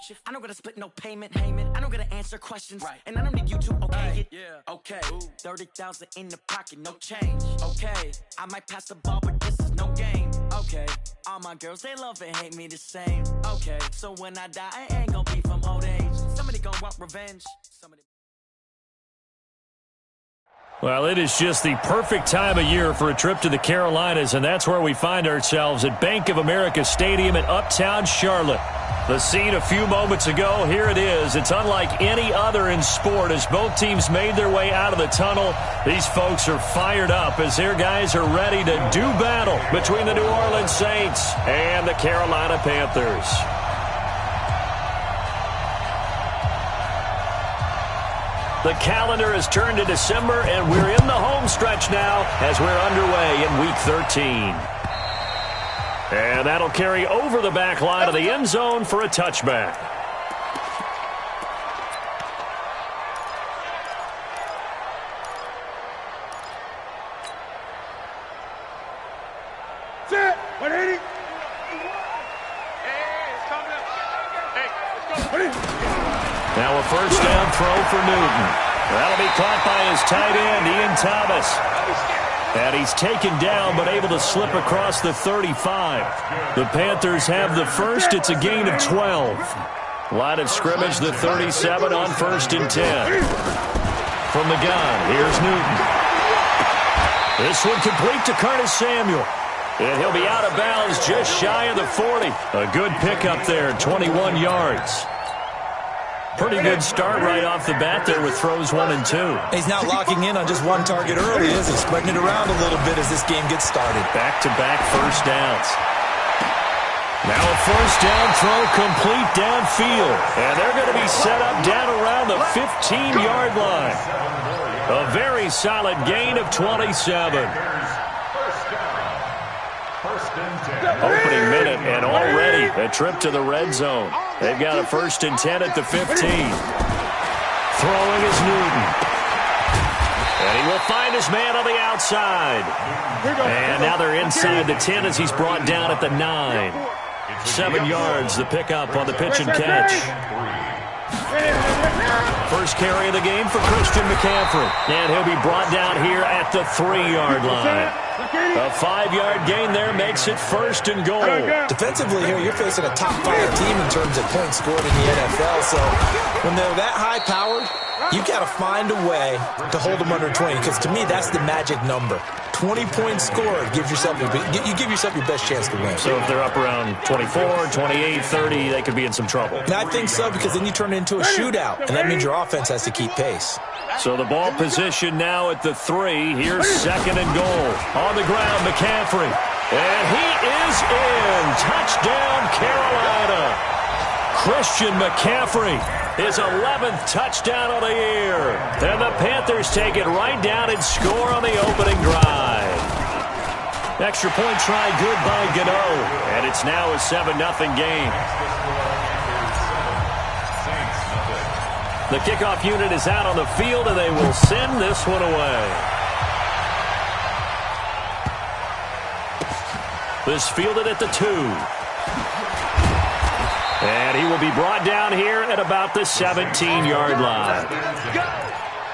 shift. I don't gotta split no payment. I don't gotta answer questions. And I don't need you to okay it. Okay. 30,000 in the pocket, no change. Okay. I might pass the ball, but this is no game. Okay. All my girls, they love and hate me the same. Okay. So when I die, I ain't gonna be from old age. Somebody gonna want revenge. Well, it is just the perfect time of year for a trip to the Carolinas, and that's where we find ourselves at Bank of America Stadium in Uptown Charlotte. The scene a few moments ago, here it is. It's unlike any other in sport as both teams made their way out of the tunnel. These folks are fired up as their guys are ready to do battle between the New Orleans Saints and the Carolina Panthers. The calendar has turned to December, and we're in the home stretch now as we're underway in Week 13. And that'll carry over the back line of the end zone for a touchback. Set! 180! Now a first down throw for Newton. That'll be caught by his tight end, Ian Thomas. And he's taken down but able to slip across the 35. The Panthers have the first. It's a gain of 12. Line of scrimmage, the 37 on 1st and 10. From the gun, here's Newton. This one complete to Curtis Samuel. And he'll be out of bounds just shy of the 40. A good pickup there, 21 yards. Pretty good start right off the bat there with throws 1 and 2. He's not locking in on just one target early, is he? Spreading it around a little bit as this game gets started. Back-to-back first downs. Now a first down throw complete downfield. And they're going to be set up down around the 15-yard line. A very solid gain of 27. Opening minute, and already a trip to the red zone. They've got a 1st and 10 at the 15. Throwing is Newton. And he will find his man on the outside. And now they're inside the 10 as he's brought down at the 9. 7 yards, the pickup on the pitch and catch. First carry of the game for Christian McCaffrey. And he'll be brought down here at the 3-yard line. A 5-yard gain there makes it 1st and goal. Defensively here, you're facing a top 5 team in terms of points scored in the NFL. So when they're that high-powered, you've got to find a way to hold them under 20. Because to me, that's the magic number. 20 points scored gives yourself you give yourself your best chance to win. So if they're up around 24, 28, 30, they could be in some trouble. And I think so, because then you turn it into a shootout, and that means your offense has to keep pace. So the ball position now at the 3. Here's 2nd and goal. On the ground, McCaffrey. And he is in. Touchdown, Carolina. Christian McCaffrey, his 11th touchdown of the year. And the Panthers take it right down and score on the opening drive. Extra point try good by Gano. And it's now a 7-0 game. The kickoff unit is out on the field, and they will send this one away. This fielded at the 2. And he will be brought down here at about the 17-yard line. Let's go!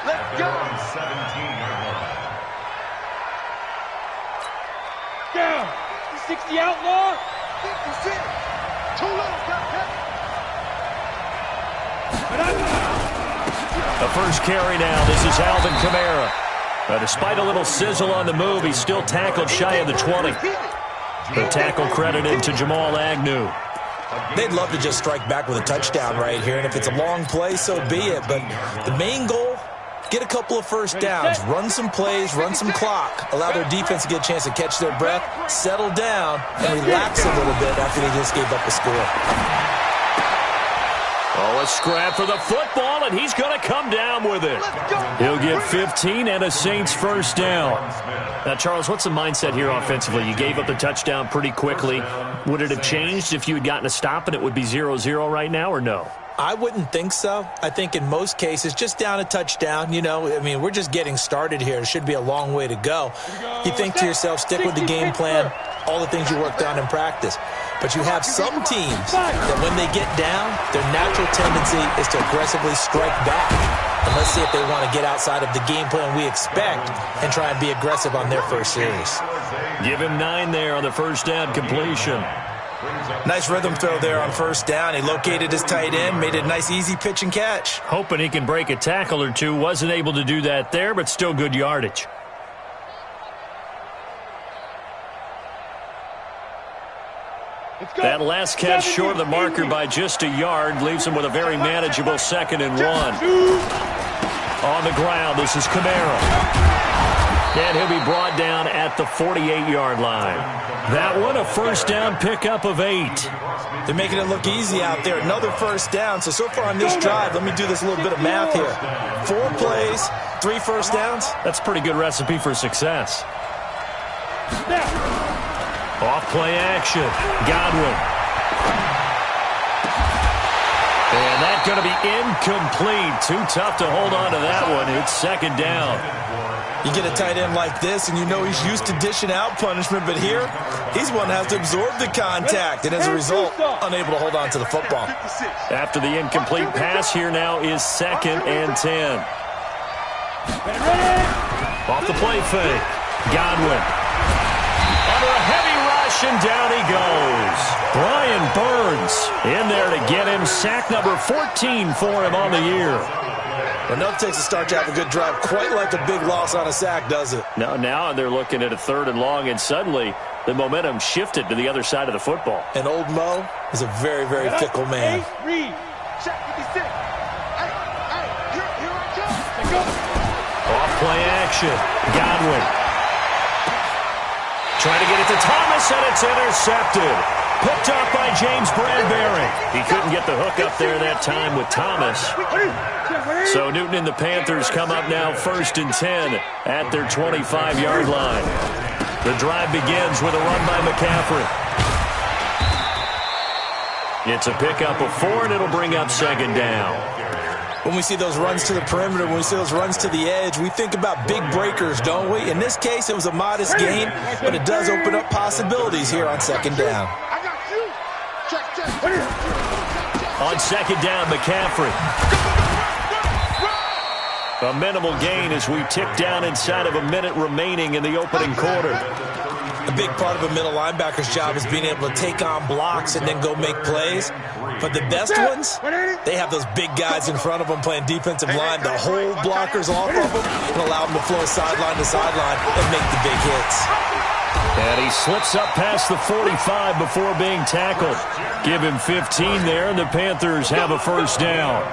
Let's go! 17-yard line. Down! 60 outlaw! 50 too low, The first carry now. This is Alvin Kamara. Despite a little sizzle on the move, he's still tackled shy of the 20. The tackle credited to Jamal Agnew. They'd love to just strike back with a touchdown right here, and if it's a long play, so be it. But the main goal, get a couple of first downs, run some plays, run some clock, allow their defense to get a chance to catch their breath, settle down, and relax a little bit after they just gave up a score. Oh, a scrap for the football, and he's going to come down with it. He'll get 15 and a Saints first down. Now, Charles, what's the mindset here offensively? You gave up the touchdown pretty quickly. Would it have changed if you had gotten a stop and it would be 0-0 right now, or no? I wouldn't think so. I think in most cases, just down a touchdown, you know, I mean, we're just getting started here. It should be a long way to go. You think to yourself, stick with the game plan, all the things you worked on in practice. But you have some teams that when they get down, they're natural tendency is to aggressively strike back. And let's see if they want to get outside of the game plan we expect and try and be aggressive on their first series. Give him 9 there on the first down completion. Nice rhythm throw there on first down. He located his tight end, made a nice easy pitch and catch. Hoping he can break a tackle or two. Wasn't able to do that there, but still good yardage. That last catch short of the marker by just a yard leaves him with a very manageable 2nd and 1. On the ground, this is Kamara. And he'll be brought down at the 48-yard line. That one, a first down pickup of 8. They're making it look easy out there. Another first down. So far on this drive, let me do this little bit of math here. 4 plays, 3 first downs. That's a pretty good recipe for success. Off play action. Godwin. And that's going to be incomplete. Too tough to hold on to that one. It's 2nd down. You get a tight end like this, and you know he's used to dishing out punishment, but here, he's one that has to absorb the contact, and as a result, unable to hold on to the football. After the incomplete pass, here now is 2nd and 10. Off the play fake. Godwin. Under a heavy rush, and down he goes. Brian Burns in there to get him. Sack number 14 for him on the year. Well, nothing takes a start to have a good drive quite like a big loss on a sack, does it? No, now they're looking at a 3rd and long, and suddenly the momentum shifted to the other side of the football. And old Mo is a very, very fickle man. Off play action. Godwin. Trying to get it to Thomas, and it's intercepted. Picked off by James Bradbury. He couldn't get the hook up there that time with Thomas. So Newton and the Panthers come up now 1st and 10 at their 25-yard line. The drive begins with a run by McCaffrey. It's a pickup of 4, and it'll bring up 2nd down. When we see those runs to the perimeter, when we see those runs to the edge, we think about big breakers, don't we? In this case, it was a modest gain, but it does open up possibilities here on 2nd down. On 2nd down, McCaffrey. A minimal gain as we tick down inside of a minute remaining in the opening quarter. A big part of a middle linebacker's job is being able to take on blocks and then go make plays. But the best ones, they have those big guys in front of them playing defensive line to hold blockers off of them and allow them to flow sideline to sideline and make the big hits. And he slips up past the 45 before being tackled. Give him 15 there, and the Panthers have a first down.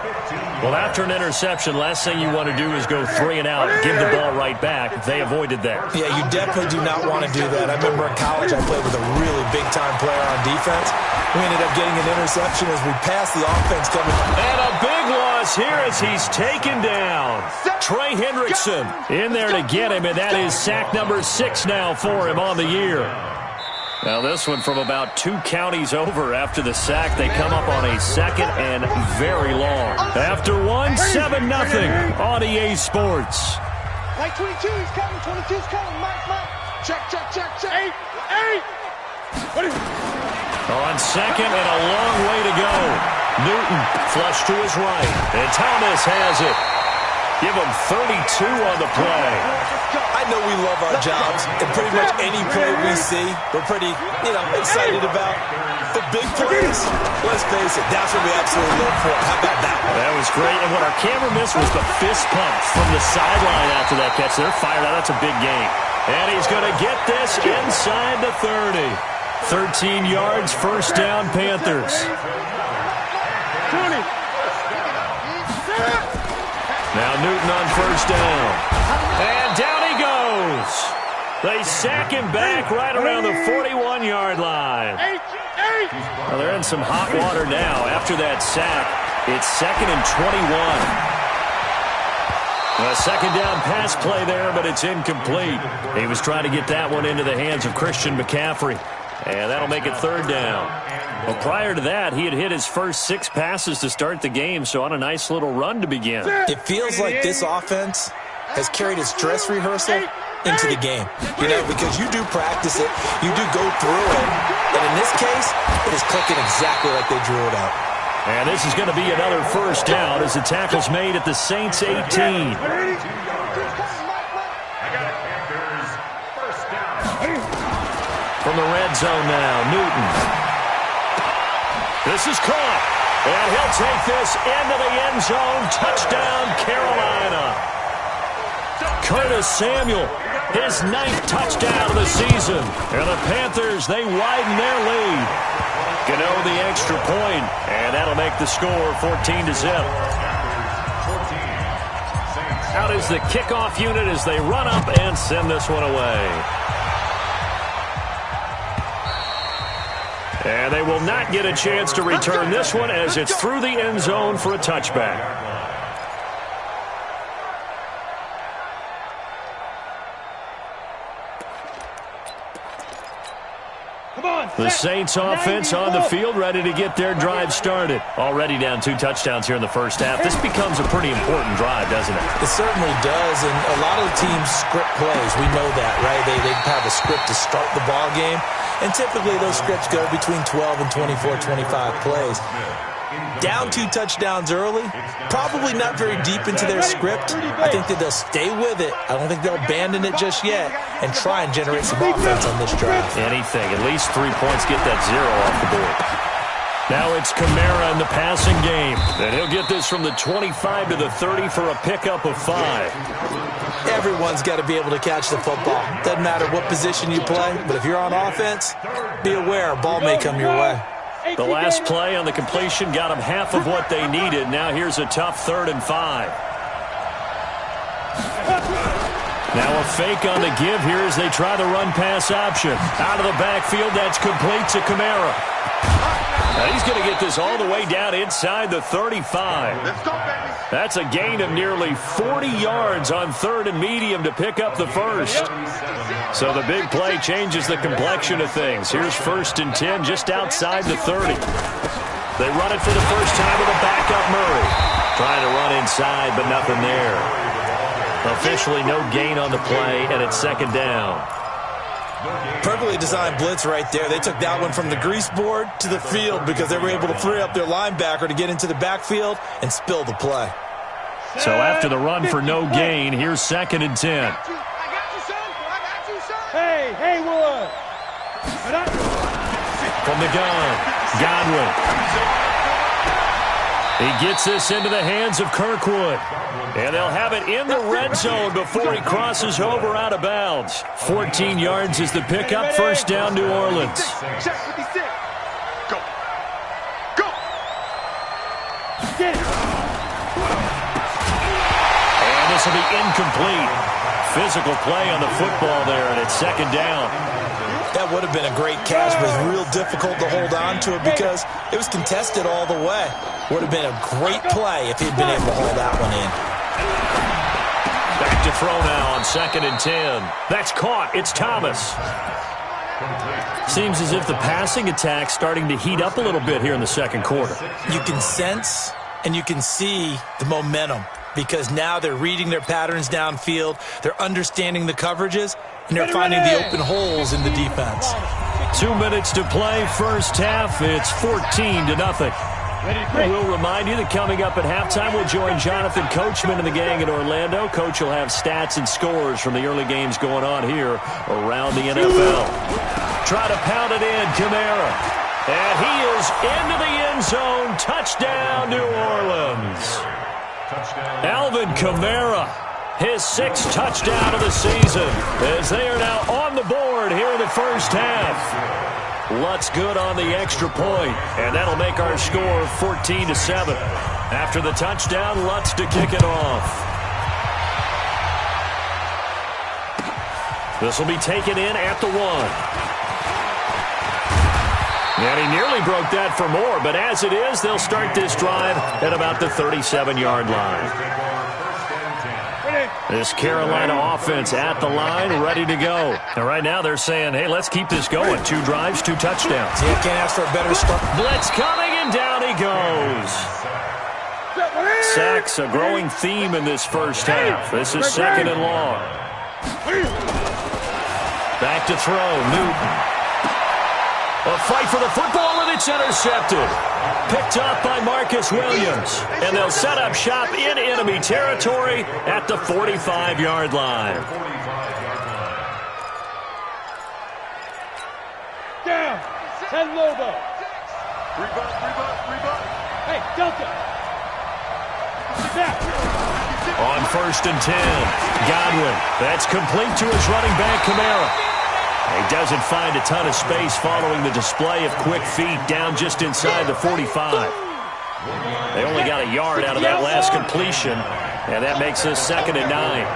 Well, after an interception, last thing you want to do is go 3 and out, give the ball right back. They avoided that. Yeah, you definitely do not want to do that. I remember in college I played with a really big-time player on defense. We ended up getting an interception as we passed the offense coming. And a big loss here as he's taken down. Trey Hendrickson in there to get him, and that is sack number 6 now for him on the year. Now this one from about 2 counties over after the sack. They come up on a 2nd and very long. After one, 7-0 on EA Sports. Mike 22, he's coming. 22's coming. Mike. Check. 8. On 2nd and a long way to go. Newton flush to his right, and Thomas has it. Give him 32 on the play. I know we love our jobs, and pretty much any play we see, we're pretty, excited about. The big plays, let's face it, that's what we absolutely live for. How about that one? That was great, and what our camera missed was the fist pump from the sideline after that catch. They're fired out. That's a big game. And he's going to get this inside the 30. 13 yards, first down, Panthers. 20. Now Newton on first down. And down he goes. They sack him back right around the 41-yard line. Well, they're in some hot water now. After that sack, it's 2nd and 21. A 2nd down pass play there, but it's incomplete. He was trying to get that one into the hands of Christian McCaffrey. And that'll make it 3rd down. Well, prior to that, he had hit his first 6 passes to start the game, so on a nice little run to begin. It feels like this offense has carried its dress rehearsal into the game. Because you do practice it, you do go through it, and in this case, it is clicking exactly like they drew it up. And this is going to be another first down as the tackle's made at the Saints 18. From the red zone now, Newton. This is caught, and he'll take this into the end zone. Touchdown, Carolina. Curtis Samuel, his 9th touchdown of the season. And the Panthers, they widen their lead. Gano the extra point, and that'll make the score 14-0. Out is the kickoff unit as they run up and send this one away. And they will not get a chance to return this one as it's through the end zone for a touchback. The Saints offense on the field, ready to get their drive started. Already down 2 touchdowns here in the first half. This becomes a pretty important drive, doesn't it? It certainly does, and a lot of the teams script plays. We know that, right? They have a script to start the ball game, and typically those scripts go between 12 and 24, 25 plays. Down 2 touchdowns early, probably not very deep into their script. I think that they'll stay with it. I don't think they'll abandon it just yet and try and generate some offense on this drive. Anything. At least 3 points, get that 0 off the board. Now it's Kamara in the passing game. And he'll get this from the 25 to the 30 for a pickup of 5. Everyone's got to be able to catch the football. Doesn't matter what position you play, but if you're on offense, be aware a ball may come your way. The last play on the completion got them half of what they needed. Now here's a tough 3rd and 5. Now a fake on the give here as they try the run-pass option. Out of the backfield, that's complete to Kamara. Now he's going to get this all the way down inside the 35. That's a gain of nearly 40 yards on 3rd and medium to pick up the first. So the big play changes the complexion of things. Here's 1st and 10 just outside the 30. They run it for the first time with a backup Murray. Trying to run inside, but nothing there. Officially no gain on the play, and it's 2nd down. Perfectly designed blitz right there. They took that one from the grease board to the field because they were able to free up their linebacker to get into the backfield and spill the play. So after the run for no gain, here's 2nd and 10. Hey, Wood. From the gun, Godwin. He gets this into the hands of Kirkwood. And they'll have it in the red zone before he crosses over out of bounds. 14 yards is the pickup. First down, New Orleans. Go. Get it. And this will be incomplete. Physical play on the football there, and it's 2nd down. That would have been a great catch, but it's real difficult to hold on to it because it was contested all the way. Would have been a great play if he'd been able to hold that one in. Back to throw now on 2nd and 10. That's caught. It's Thomas. Seems as if the passing attack's starting to heat up a little bit here in the 2nd quarter. You can sense and you can see the momentum because now they're reading their patterns downfield, they're understanding the coverages, and they're finding the open holes in the defense. 2 minutes to play, first half. It's 14-0. We'll remind you that coming up at halftime, we'll join Jonathan Coachman and the gang in Orlando. Coach will have stats and scores from the early games going on here around the NFL. Try to pound it in, Kamara. And he is into the end zone. Touchdown, New Orleans. Alvin Kamara, his 6th touchdown of the season, as they are now on the board here in the first half. Lutz good on the extra point, and that'll make our score 14-7. After the touchdown, Lutz to kick it off. This will be taken in at the 1. And he nearly broke that for more, but as it is, they'll start this drive at about the 37-yard line. This Carolina offense at the line, ready to go. And right now they're saying, hey, let's keep this going. 2 drives, 2 touchdowns. Yeah, can't ask for a better start. Blitz coming, and down he goes. Sacks, a growing theme in this first half. This is 2nd and long. Back to throw, Newton. A fight for the football, and it's It's intercepted. Picked off by Marcus Williams. And they'll set up shop in enemy territory at the 45-yard line. Down. 10 Lobo. Rebound. Hey, Delta. On 1st and 10, Godwin. That's complete to his running back, Kamara. He doesn't find a ton of space following the display of quick feet down just inside the 45. They only got a yard out of that last completion, and that makes this 2nd and 9.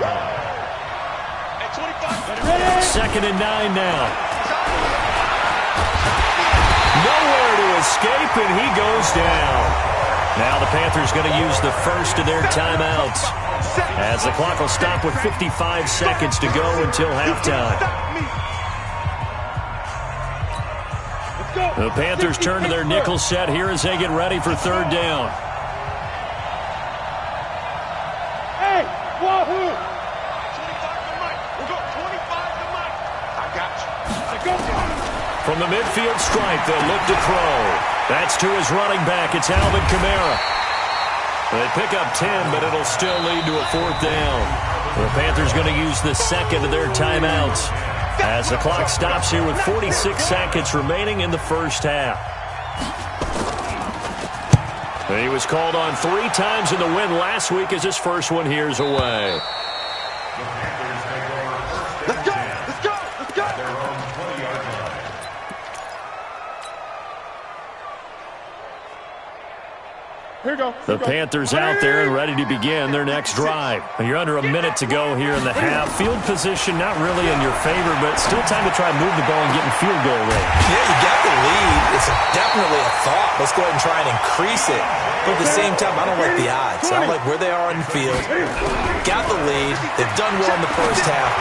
2nd and 9 now. Nowhere to escape, and he goes down. Now the Panthers going to use the first of their timeouts as the clock will stop with 55 seconds to go until halftime. The Panthers turn to their nickel set here as they get ready for 3rd down. Hey, Wahoo! From the midfield stripe, they'll look to throw. That's to his running back. It's Alvin Kamara. They pick up 10, but it'll still lead to a 4th down. The Panthers going to use the second of their timeouts as the clock stops here with 46 seconds remaining in the first half. He was called on 3 times in the win last week as his first one here's away. Let's go! The Panthers out there and ready to begin their next drive. You're under a minute to go here in the half. Field position not really in your favor, but still time to try and move the ball and get in field goal range. Yeah, you got the lead. It's definitely a thought. Let's go ahead and try and increase it. But at the same time, I don't like the odds. I don't like where they are on the field. Got the lead. They've done well in the first half.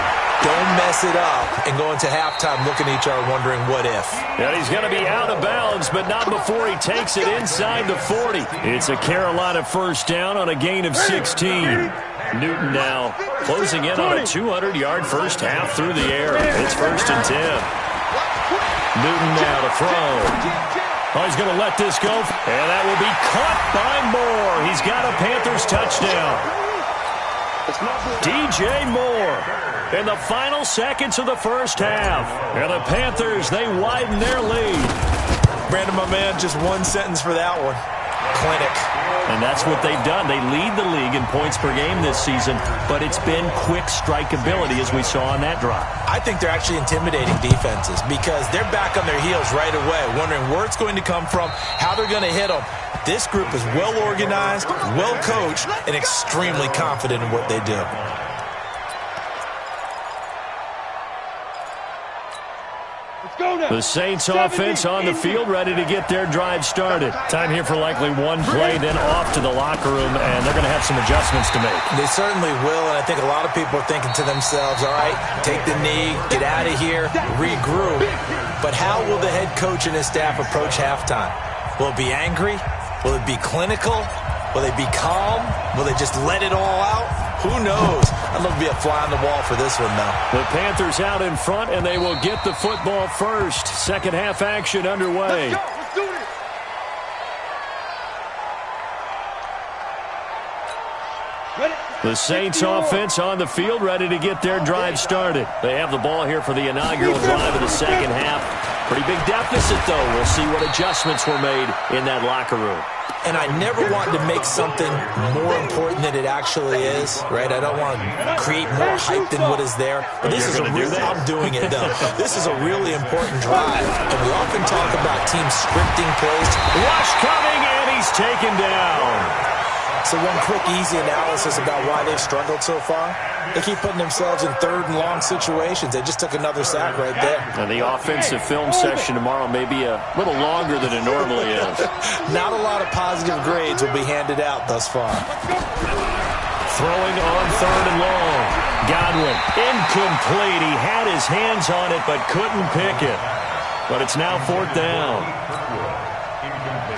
Don't mess it up and go into halftime looking at each other wondering what if. And he's going to be out of bounds, but not before he takes it inside the 40. It's a Carolina 1st down on a gain of 16. Newton now closing in on a 200-yard first half through the air. It's 1st and 10. Newton now to throw. Oh, he's going to let this go, and that will be caught by Moore. He's got a Panthers touchdown. DJ Moore in the final seconds of the first half. And the Panthers, they widen their lead. Brandon, my man, just one sentence for that one. Clinic. And that's what they've done. They lead the league in points per game this season, but it's been quick strike ability as we saw on that drive. I think they're actually intimidating defenses because they're back on their heels right away, wondering where it's going to come from, how they're going to hit them. This group is well organized, well coached, and extremely confident in what they do. The Saints offense on the field, ready to get their drive started. Time here for likely one play, then off to the locker room, and they're going to have some adjustments to make. They certainly will, and I think a lot of people are thinking to themselves, all right, take the knee, get out of here, regroup. But how will the head coach and his staff approach halftime? Will it be angry? Will it be clinical? Will they be calm? Will they just let it all out? Who knows? I'd love to be a fly on the wall for this one, though. The Panthers out in front, and they will get the football first. Second half action underway. Let's go. Let's do this. Ready? The Saints offense on the field, ready to get their drive started. They have the ball here for the inaugural drive of the second half. Pretty big deficit, though. We'll see what adjustments were made in that locker room. And I never want to make something more important than it actually is, right? I don't want to create more hype than what is there. But this is a real, I'm doing it, though. This is a really important drive. And we often talk about teams scripting plays. Rush coming, and he's taken down. So one quick, easy analysis about why they've struggled so far. They keep putting themselves in third and long situations. They just took another sack right there. And the offensive film session tomorrow may be a little longer than it normally is. Not a lot of positive grades will be handed out thus far. Throwing on third and long. Godwin, incomplete. He had his hands on it but couldn't pick it. But it's now fourth down.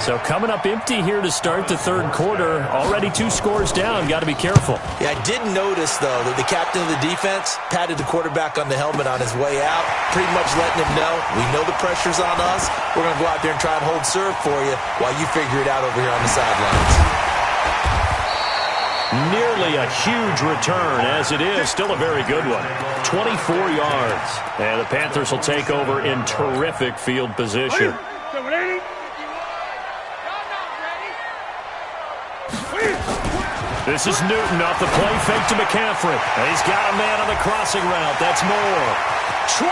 So coming up empty here to start the third quarter. Already 2 scores down. Got to be careful. Yeah, I did notice, though, that the captain of the defense patted the quarterback on the helmet on his way out, pretty much letting him know, we know the pressure's on us. We're going to go out there and try and hold serve for you while you figure it out over here on the sidelines. Nearly a huge return, as it is. Still a very good one. 24 yards. And the Panthers will take over in terrific field position. This is Newton off the play fake to McCaffrey. He's got a man on the crossing route. That's Moore. 20.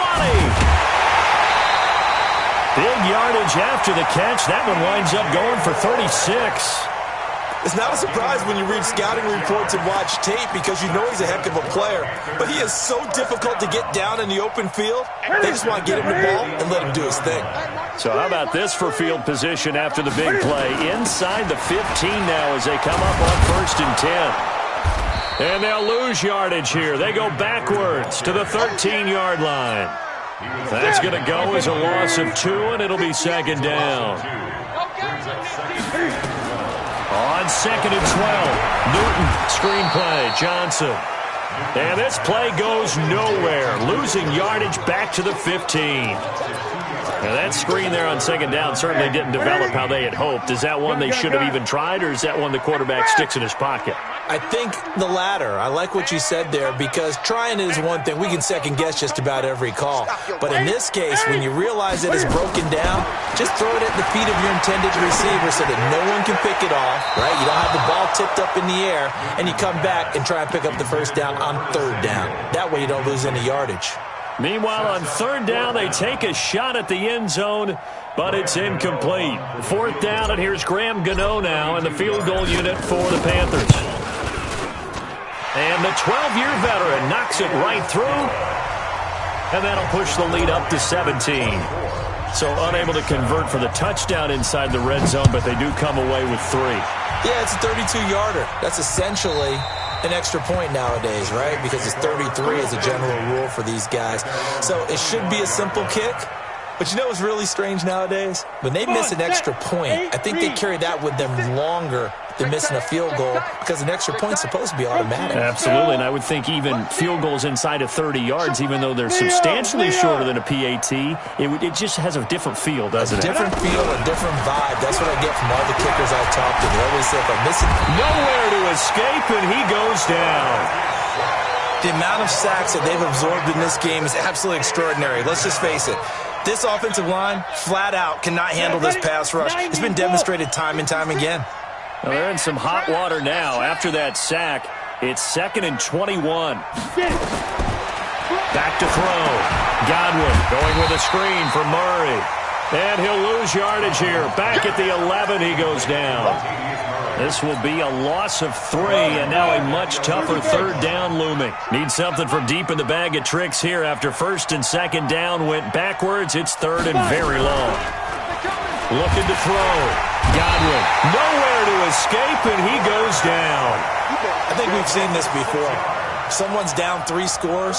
Big yardage after the catch. That one winds up going for 36. It's not a surprise when you read scouting reports and watch tape because you know he's a heck of a player. But he is so difficult to get down in the open field. They just want to get him the ball and let him do his thing. So how about this for field position after the big play? Inside the 15 now as they come up on 1st and 10. And they'll lose yardage here. They go backwards to the 13-yard line. That's going to go as a loss of 2, and it'll be 2nd down. On 2nd and 12, Newton, screenplay, Johnson. And this play goes nowhere, losing yardage back to the 15. Now that screen there on 2nd down certainly didn't develop how they had hoped. Is that one they should have even tried, or is that one the quarterback sticks in his pocket? I think the latter. I like what you said there because trying is one thing. We can second-guess just about every call. But in this case, when you realize it is broken down, just throw it at the feet of your intended receiver so that no one can pick it off, right? You don't have the ball tipped up in the air, and you come back and try and pick up the 1st down on 3rd down. That way you don't lose any yardage. Meanwhile, on 3rd down, they take a shot at the end zone, but it's incomplete. 4th down, and here's Graham Gano now in the field goal unit for the Panthers. And the 12-year veteran knocks it right through, and that'll push the lead up to 17. So unable to convert for the touchdown inside the red zone, but they do come away with 3. Yeah, it's a 32-yarder. That's essentially an extra point nowadays, right? Because it's 33 as a general rule for these guys. So it should be a simple kick. But you know what's really strange nowadays? When they miss an extra point, I think they carry that with them longer than missing a field goal because an extra point's supposed to be automatic. Absolutely, and I would think even field goals inside of 30 yards, even though they're substantially shorter than a PAT, it just has a different feel, doesn't it? A different feel, a different vibe. That's what I get from all the kickers I talk to. They always say if I miss it, nowhere to escape, and he goes down. The amount of sacks that they've absorbed in this game is absolutely extraordinary. Let's just face it. This offensive line, flat out, cannot handle this pass rush. It's been demonstrated time and time again. Well, they're in some hot water now. After that sack, it's 2nd and 21. Back to throw. Godwin going with a screen for Murray. And he'll lose yardage here. Back at the 11, he goes down. This will be a loss of 3, and now a much tougher 3rd down looming. Need something from deep in the bag of tricks here. After 1st and 2nd down went backwards, it's 3rd and very long. Looking to throw. Godwin, nowhere to escape, and he goes down. I think we've seen this before. Someone's down 3 scores.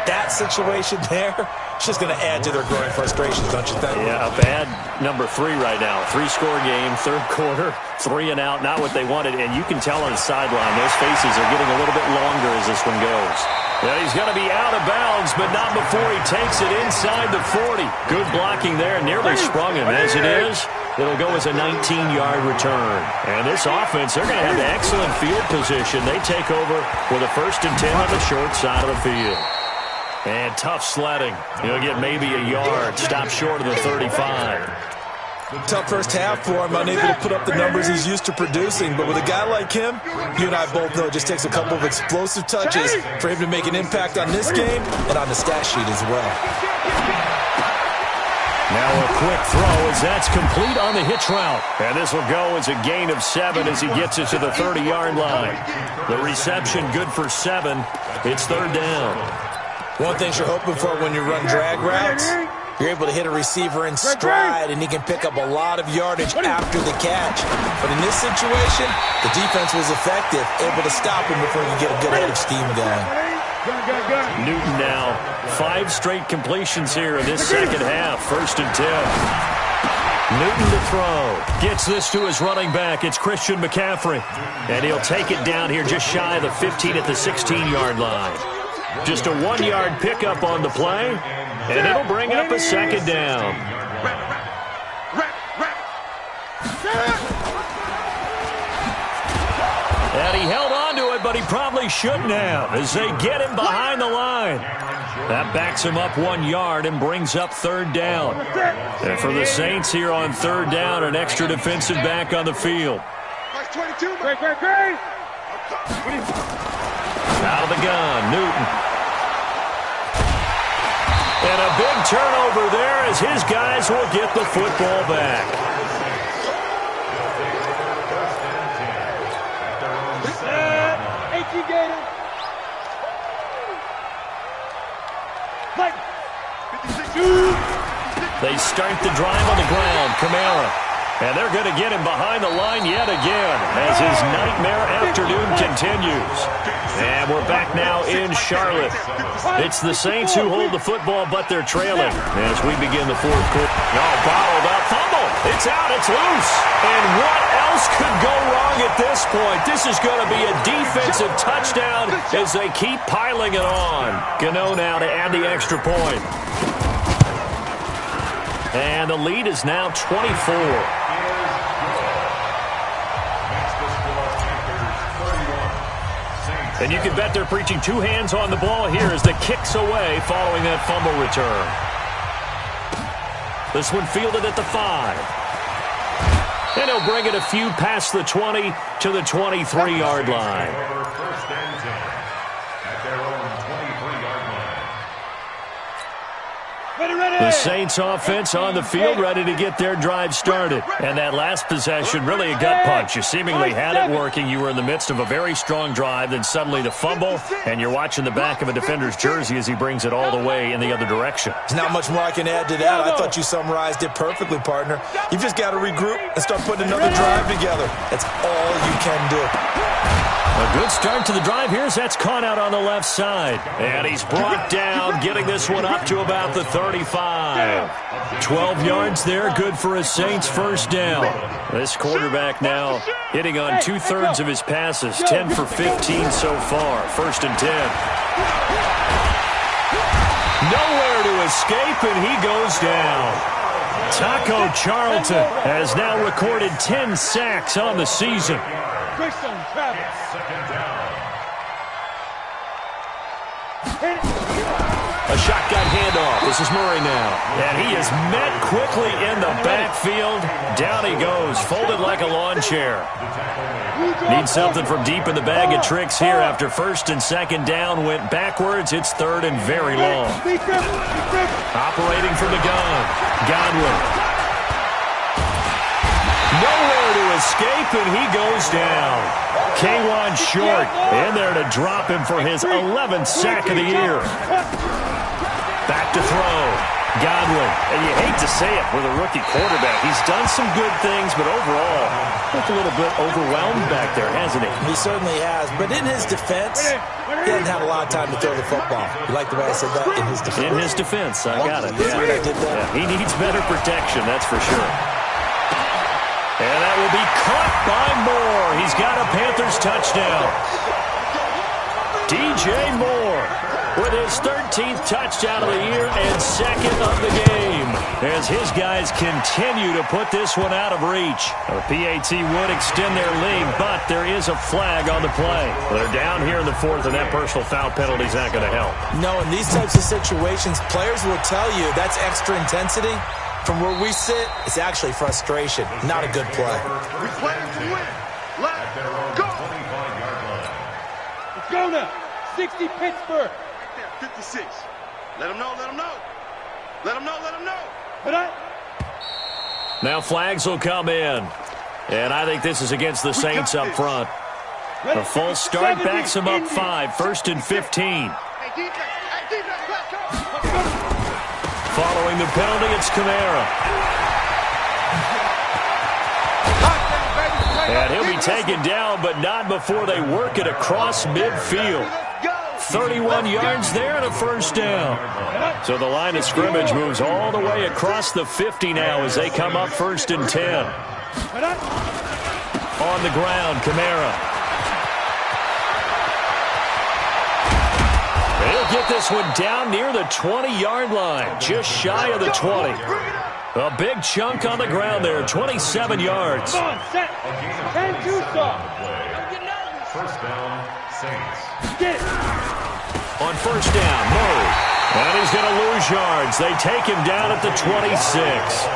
That situation there, it's just going to add to their growing frustrations, don't you think? Yeah, a bad number 3 right now. 3-score game, 3rd quarter, 3 and out, not what they wanted. And you can tell on the sideline, those faces are getting a little bit longer as this one goes. Yeah, he's going to be out of bounds, but not before he takes it inside the 40. Good blocking there, nearly sprung him. As it is, it'll go as a 19-yard return. And this offense, they're going to have excellent field position. They take over with a 1st and 10 on the short side of the field. And tough sledding. He'll get maybe a yard. Stop short of the 35. Tough first half for him, unable to put up the numbers he's used to producing. But with a guy like him, you and I both know it just takes a couple of explosive touches for him to make an impact on this game and on the stat sheet as well. Now a quick throw as that's complete on the hitch route. And this will go as a gain of 7 as he gets it to the 30-yard line. The reception good for 7. It's 3rd down. One thing you're hoping for when you run drag routes, you're able to hit a receiver in stride, and he can pick up a lot of yardage after the catch. But in this situation, the defense was effective, able to stop him before you get a good head of steam going. Newton now, 5 straight completions here in this second half. 1st and 10. Newton to throw. Gets this to his running back. It's Christian McCaffrey. And he'll take it down here just shy of the 15 at the 16-yard line. Just a 1-yard pickup on the play, and it'll bring up a second down. And he held on to it, but he probably shouldn't have as they get him behind the line. That backs him up 1 yard and brings up third down. And for the Saints here on third down, an extra defensive back on the field. Out of the gun, Newton. And a big turnover there as his guys will get the football back. They start the drive on the ground. Kamara. And they're going to get him behind the line yet again as his nightmare afternoon continues. And we're back now in Charlotte. It's the Saints who hold the football, but they're trailing as we begin the fourth quarter. Oh, bottled up. Fumble. It's out. It's loose. And what else could go wrong at this point? This is going to be a defensive touchdown as they keep piling it on. Gano now to add the extra point. And the lead is now 24. And you can bet they're preaching two hands on the ball here as the kick's away following that fumble return. This one fielded at the 5. And he'll bring it a few past the 20 to the 23-yard line. The Saints offense on the field ready to get their drive started. And that last possession, really a gut punch. You seemingly had it working. You were in the midst of a very strong drive, then suddenly the fumble, and you're watching the back of a defender's jersey as he brings it all the way in the other direction. There's not much more I can add to that. I thought you summarized it perfectly, partner. You've just got to regroup and start putting another drive together. That's all you can do. A good start to the drive here as that's caught out on the left side. And he's brought down, getting this one up to about the 35. 12 yards there, good for a Saints first down. This quarterback now hitting on 2/3 of his passes, 10 for 15 so far. 1st and 10. Nowhere to escape, and he goes down. Taco Charlton has now recorded 10 sacks on the season. A shotgun handoff. This is Murray now. And he is met quickly in the backfield. Down he goes, folded like a lawn chair. Needs something from deep in the bag of tricks here after 1st and 2nd down went backwards. It's 3rd and very long. Operating from the gun. Godwin. Nowhere to escape, and he goes down. K'Wan Short in there to drop him for his 11th sack of the year. Back to throw. Godwin. And you hate to say it with a rookie quarterback. He's done some good things, but overall, looked a little bit overwhelmed back there, hasn't he? He certainly has. But in his defense, he hasn't had a lot of time to throw the football. You like the way I said that? In his defense. In his defense. I got it. Yeah. I did that. Yeah, he needs better protection, that's for sure. And that will be caught by Moore. He's got a Panthers touchdown. DJ Moore with his 13th touchdown of the year and 2nd of the game as his guys continue to put this one out of reach. A PAT would extend their lead, but there is a flag on the play. They're down here in the 4th, and that personal foul penalty is not going to help. No, in these types of situations, players will tell you that's extra intensity. From where we sit, it's actually frustration, not a good play. We play to win. Let's go. Let's go now. 60 Pittsburgh. 56. Let them know, let them know. Let them know, let them know. But now flags will come in. And I think this is against the Saints up front. The false start backs him up 5. 1st and 15. Following the penalty, it's Kamara. And he'll be taken down, but not before they work it across midfield. 31 yards there and a first down. So the line of scrimmage moves all the way across the 50 now as they come up 1st and 10. On the ground, Kamara. He'll get this one down near the 20-yard line, just shy of the 20. A big chunk on the ground there, 27 yards. First down, Saints. On first down, Murray. And he's going to lose yards. They take him down at the 26.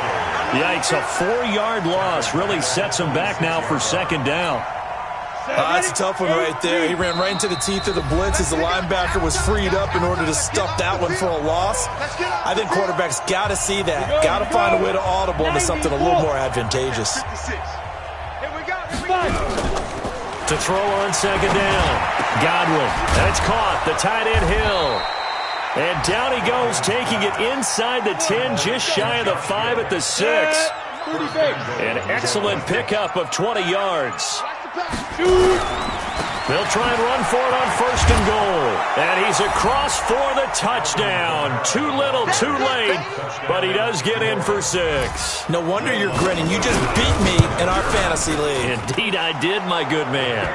Yikes, a 4-yard loss really sets him back now for 2nd down. That's a tough one right there. He ran right into the teeth of the blitz as the linebacker was freed up in order to stuff that one for a loss. I think quarterbacks got to see that. Got to find a way to audible into something a little more advantageous. To throw on 2nd down. Godwin. That's caught. The tight end Hill. And down he goes, taking it inside the 10, just shy of the 5 at the 6. An excellent pickup of 20 yards. They'll try and run for it on 1st and goal. And he's across for the touchdown. Too little, too late, but he does get in for 6. No wonder you're grinning. You just beat me in our fantasy league. Indeed I did, my good man.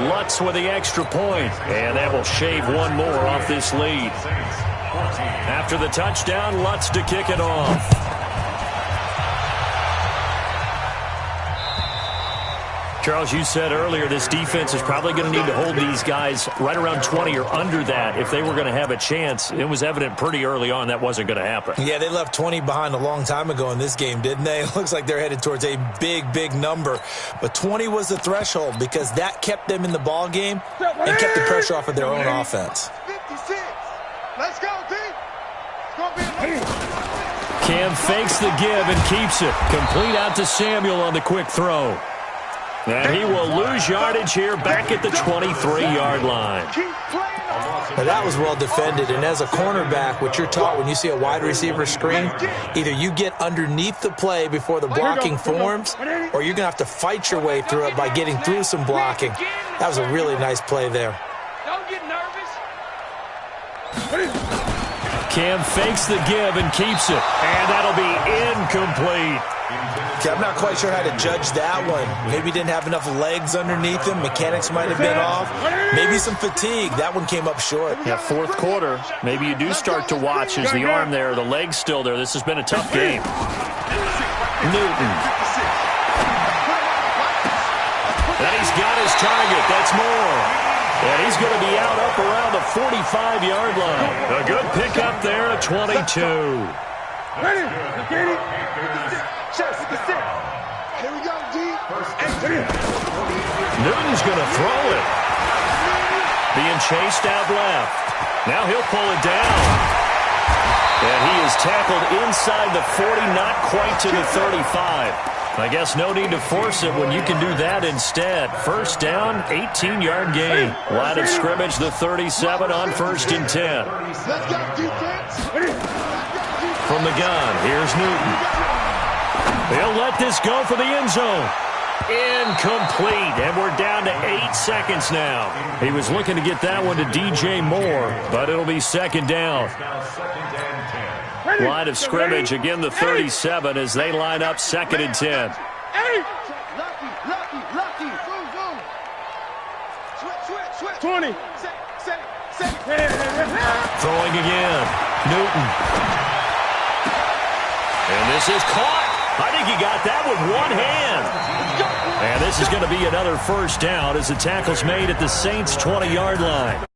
Lutz with the extra point, and that will shave one more off this lead. After the touchdown, Lutz to kick it off. Charles, you said earlier this defense is probably going to need to hold these guys right around 20 or under that if they were going to have a chance. It was evident pretty early on that wasn't going to happen. Yeah, they left 20 behind a long time ago in this game, didn't they? It looks like they're headed towards a big, big number. But 20 was the threshold because that kept them in the ball game and kept the pressure off of their own offense. 56. Let's go, D. Cam fakes the give and keeps it. Complete out to Samuel on the quick throw. And he will lose yardage here back at the 23-yard line. Now that was well defended, and as a cornerback, what you're taught when you see a wide receiver screen, either you get underneath the play before the blocking forms, or you're going to have to fight your way through it by getting through some blocking. That was a really nice play there. Don't get nervous. Cam fakes the give and keeps it, and that'll be incomplete. Okay, I'm not quite sure how to judge that one. Maybe he didn't have enough legs underneath him. Mechanics might have been off. Maybe some fatigue. That one came up short. Yeah, 4th quarter. Maybe you do start to watch as the arm there, the leg's still there. This has been a tough game. Newton. And he's got his target. That's more. And he's going to be out up around the 45-yard line. A good pickup there at 22. Ready? Get it. Here we go, D. Newton's going to throw it. Being chased out left. Now he'll pull it down. And he is tackled inside the 40, not quite to the 35. I guess no need to force it when you can do that instead. First down, 18-yard gain. Line of scrimmage, the 37 on 1st and 10. Let's go, defense. From the gun, here's Newton. He'll let this go for the end zone. Incomplete, and we're down to 8 seconds now. He was looking to get that one to DJ Moore, but it'll be 2nd down. Line of scrimmage, again the 37 as they line up 2nd and 10. Lucky. Switch. 20. Throwing again. Newton. And this is caught. I think he got that with one hand. And this is going to be another first down as the tackle's made at the Saints' 20-yard line.